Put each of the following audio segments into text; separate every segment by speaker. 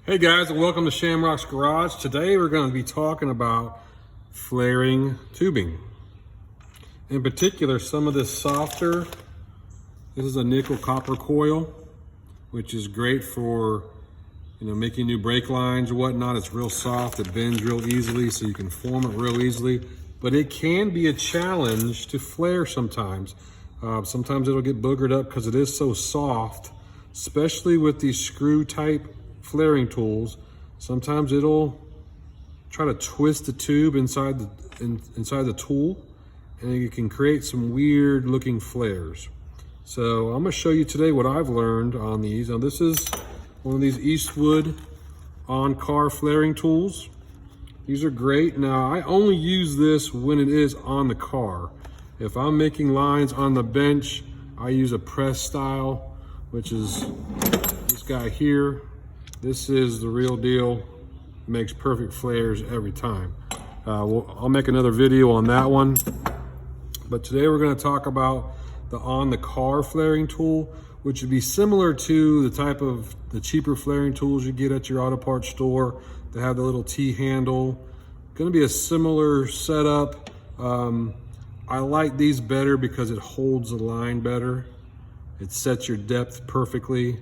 Speaker 1: Hey guys, and welcome to Shamrock's Garage. Today we're going to be talking about flaring tubing. In particular, some of this softer. This is a nickel copper coil, which is great for making new brake lines or whatnot. It's real soft, it bends real easily, so you can form it real easily. But it can be a challenge to flare sometimes. Sometimes it'll get boogered up because it is so soft, especially with these screw type flaring tools. Sometimes it'll try to twist the tube inside the tool, and it can create some weird looking flares. So I'm going to show you today what I've learned on these. Now this is one of these Eastwood on-car flaring tools. These are great. Now I only use this when it is on the car. If I'm making lines on the bench, I use a press style, which is this guy here. This is the real deal. Makes perfect flares every time. I'll make another video on that one. But today we're going to talk about the on-the-car flaring tool, which would be similar to the type of the cheaper flaring tools you get at your auto parts store. They have the little T-handle. Going to be a similar setup. I like these better because it holds the line better. It sets your depth perfectly,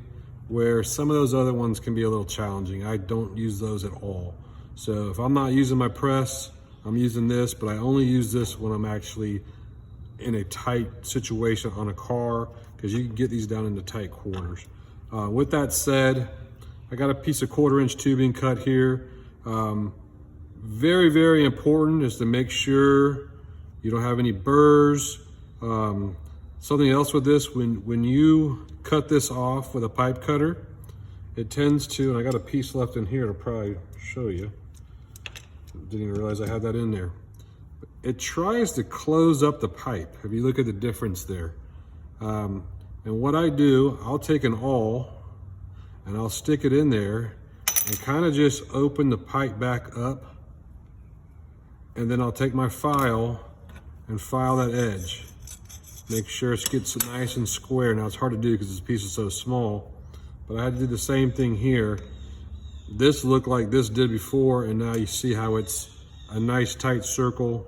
Speaker 1: where some of those other ones can be a little challenging. I don't use those at all. So if I'm not using my press, I'm using this, but I only use this when I'm actually in a tight situation on a car, because you can get these down into tight quarters. With that said, I got a piece of 1/4-inch tubing cut here. Very, very important is to make sure you don't have any burrs. Something else with this, when you cut this off with a pipe cutter, it tends to, and I got a piece left in here to probably show you. Didn't even realize I had that in there. It tries to close up the pipe. If you look at the difference there. And what I do, I'll take an awl and I'll stick it in there and kind of just open the pipe back up. And then I'll take my file and file that edge. Make sure it gets nice and square. Now it's hard to do because this piece is so small, but I had to do the same thing here. This looked like this did before, and now you see how it's a nice tight circle.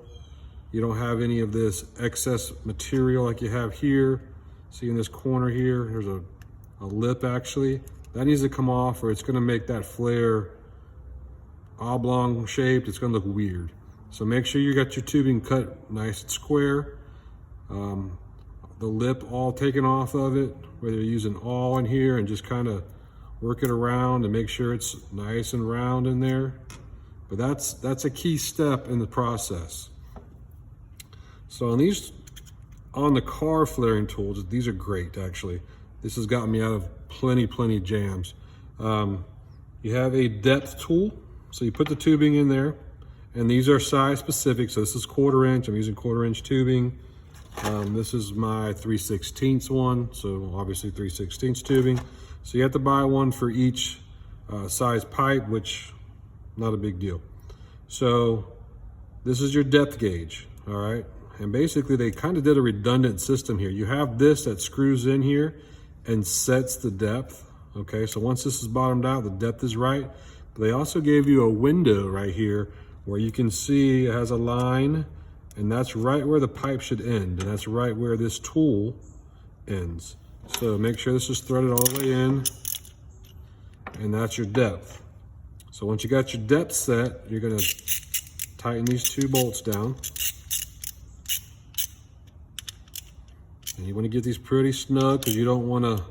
Speaker 1: You don't have any of this excess material like you have here. See in this corner here, there's a lip actually. That needs to come off, or it's gonna make that flare oblong shaped. It's gonna look weird. So make sure you got your tubing cut nice and square. The lip all taken off of it, whether you're using awl in here and just kind of work it around and make sure it's nice and round in there. But that's a key step in the process. So on these on-the-car flaring tools, these are great actually. This has gotten me out of plenty jams. You have a depth tool, so you put the tubing in there, and these are size specific. So this is 1/4-inch. I'm using 1/4-inch tubing. This is my 3/16 one, so obviously 3/16 tubing. So you have to buy one for each size pipe, which not a big deal. So this is your depth gauge, all right? And basically they kind of did a redundant system here. You have this that screws in here and sets the depth, okay? So once this is bottomed out, the depth is right. But they also gave you a window right here where you can see it has a line, and that's right where the pipe should end, and that's right where this tool ends. So make sure this is threaded all the way in, and that's your depth. So once you got your depth set, you're gonna tighten these 2 bolts down. And you wanna get these pretty snug because you don't wanna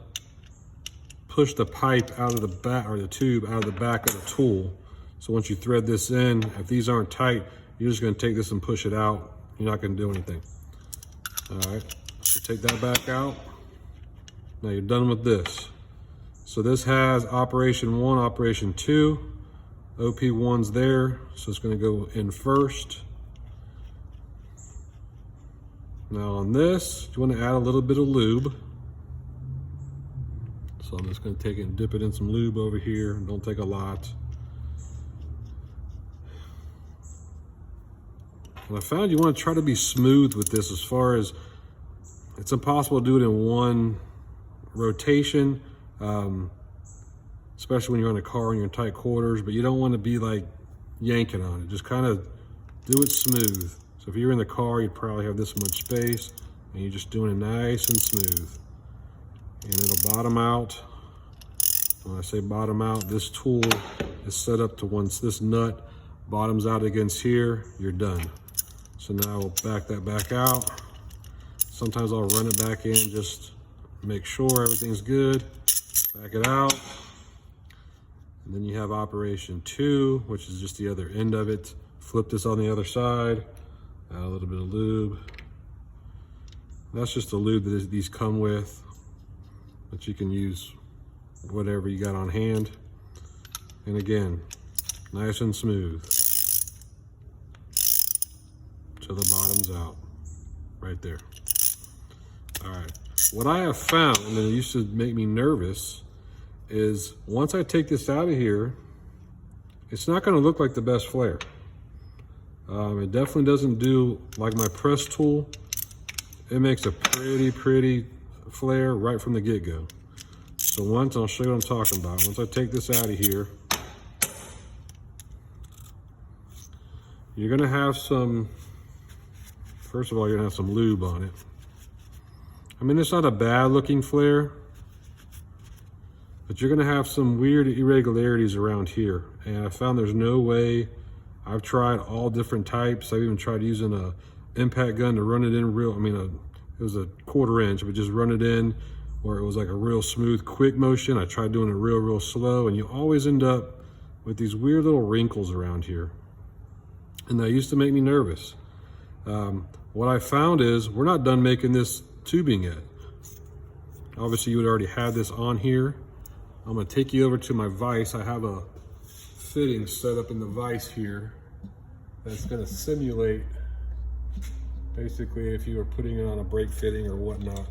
Speaker 1: push the pipe out of the back, or the tube out of the back of the tool. So once you thread this in, if these aren't tight, you're just gonna take this and push it out. You're not gonna do anything. All right, so take that back out. Now you're done with this. So this has operation 1, operation 2. OP1's there, so it's gonna go in first. Now on this, you wanna add a little bit of lube. So I'm just gonna take it and dip it in some lube over here. Don't take a lot. And I found you want to try to be smooth with this, as far as it's impossible to do it in one rotation. especially when you're in a car and you're in tight quarters, but you don't want to be like yanking on it. Just kind of do it smooth. So if you're in the car, you'd probably have this much space, and you're just doing it nice and smooth. And it'll bottom out. When I say bottom out, this tool is set up to once this nut bottoms out against here, you're done. So now we'll back that back out. Sometimes I'll run it back in, just make sure everything's good. Back it out. And then you have operation 2, which is just the other end of it. Flip this on the other side, add a little bit of lube. That's just the lube that these come with, but you can use whatever you got on hand. And again, nice and smooth till the bottom's out, right there. All right, what I have found, and it used to make me nervous, is once I take this out of here, it's not gonna look like the best flare. It definitely doesn't do like my press tool. It makes a pretty flare right from the get-go. So once, I'll show you what I'm talking about. Once I take this out of here, you're gonna have some, first of all, you're gonna have some lube on it. I mean, it's not a bad looking flare, but you're gonna have some weird irregularities around here. And I found there's no way, I've tried all different types. I've even tried using a impact gun to run it in it was a 1/4 inch, but just run it in where it was like a real smooth, quick motion. I tried doing it real slow, and you always end up with these weird little wrinkles around here. And that used to make me nervous. What I found is we're not done making this tubing yet. Obviously you would already have this on here. I'm gonna take you over to my vise. I have a fitting set up in the vise here that's gonna simulate basically if you were putting it on a brake fitting or whatnot.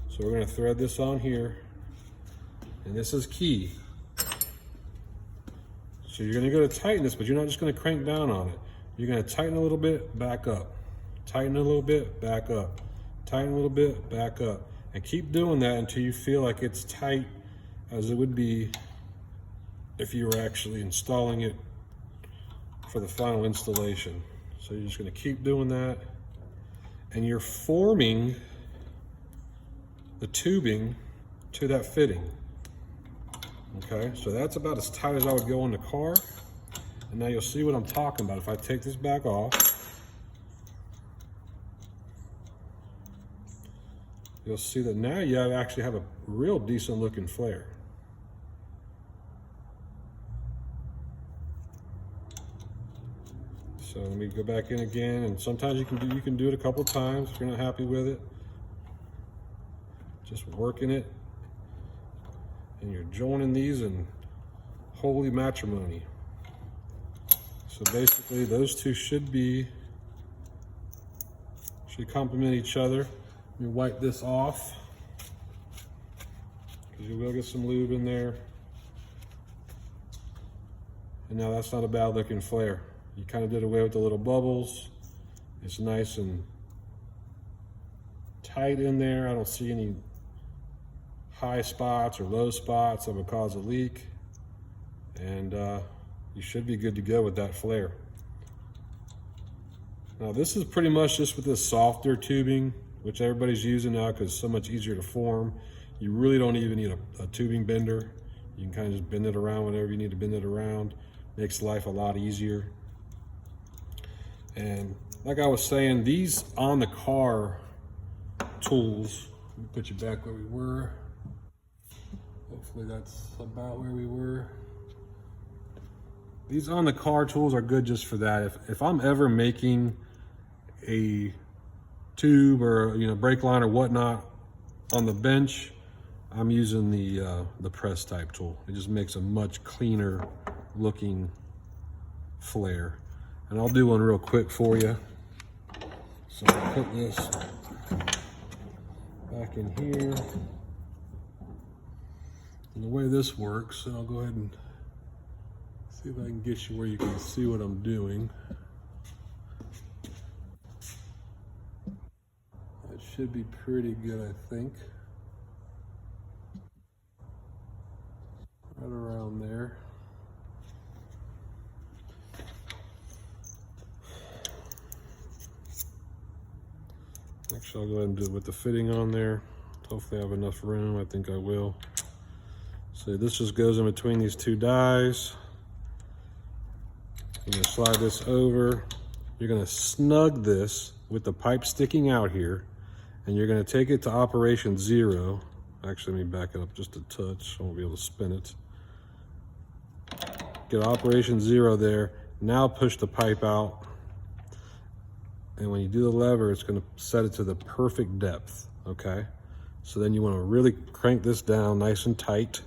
Speaker 1: So we're gonna thread this on here, and this is key. So you're gonna go to tighten this, but you're not just gonna crank down on it. You're gonna tighten a little bit, back up. Tighten a little bit, back up. Tighten a little bit, back up. And keep doing that until you feel like it's tight as it would be if you were actually installing it for the final installation. So you're just gonna keep doing that. And you're forming the tubing to that fitting. Okay, so that's about as tight as I would go in the car. And now you'll see what I'm talking about. If I take this back off, you'll see that now you actually have a real decent looking flare. So let me go back in again, and sometimes you can do it a couple times if you're not happy with it. Just working it, and you're joining these in holy matrimony. So basically those two should complement each other. Let me wipe this off, because you will get some lube in there. And now that's not a bad looking flare. You kind of did away with the little bubbles. It's nice and tight in there. I don't see any high spots or low spots that would cause a leak. And you should be good to go with that flare. Now this is pretty much just with this softer tubing, which everybody's using now because it's so much easier to form. You really don't even need a tubing bender. You can kind of just bend it around whenever you need to bend it around. Makes life a lot easier. And like I was saying, these on the car tools, let me put you back where we were. Hopefully that's about where we were. These on the car tools are good just for that. If I'm ever making a tube or brake line or whatnot on the bench, I'm using the press type tool. It just makes a much cleaner looking flare. And I'll do one real quick for you. So I'll put this back in here. And the way this works, and I'll go ahead and see if I can get you where you can see what I'm doing. That should be pretty good, I think. Right right around there. Actually, I'll go ahead and do it with the fitting on there. Hopefully I have enough room. I think I will. So this just goes in between these two dies. You're gonna slide this over. You're gonna snug this with the pipe sticking out here, and you're gonna take it to operation 0. Actually, let me back it up just a touch. I won't be able to spin it. Get operation 0 there. Now push the pipe out. And when you do the lever, it's gonna set it to the perfect depth, okay? So then you wanna really crank this down nice and tight.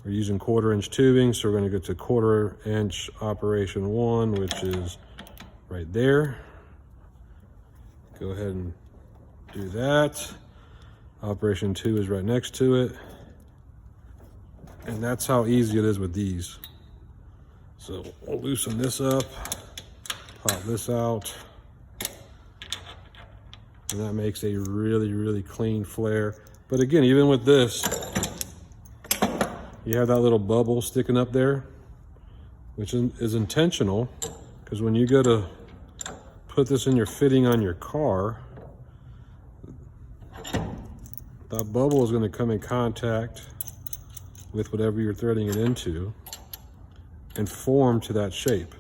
Speaker 1: We're using 1/4" tubing, so we're gonna go to 1/4" operation 1, which is right there. Go ahead and do that. Operation 2 is right next to it. And that's how easy it is with these. So we'll loosen this up, pop this out, and that makes a really, really clean flare. But again, even with this, you have that little bubble sticking up there, which is intentional, because when you go to put this in your fitting on your car, that bubble is going to come in contact with whatever you're threading it into and form to that shape.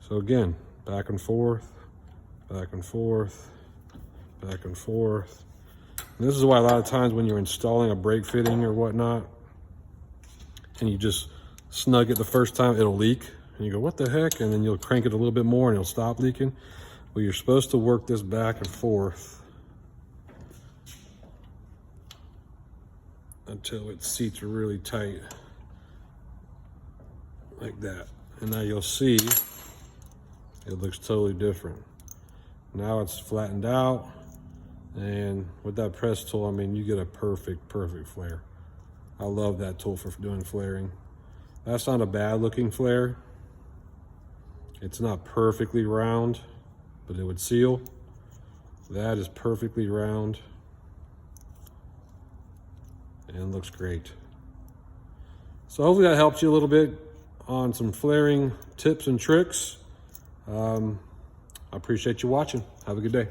Speaker 1: So again, back and forth, back and forth, back and forth. And this is why a lot of times when you're installing a brake fitting or whatnot, and you just snug it the first time, it'll leak. And you go, what the heck? And then you'll crank it a little bit more and it'll stop leaking. Well, you're supposed to work this back and forth until it seats really tight, like that. And now you'll see it looks totally different. Now it's flattened out, and with that press tool, I mean, you get a perfect flare. I love that tool for doing flaring. That's not a bad looking flare. It's not perfectly round, but it would seal. That is perfectly round and looks great. So hopefully that helps you a little bit on some flaring tips and tricks. I appreciate you watching. Have a good day.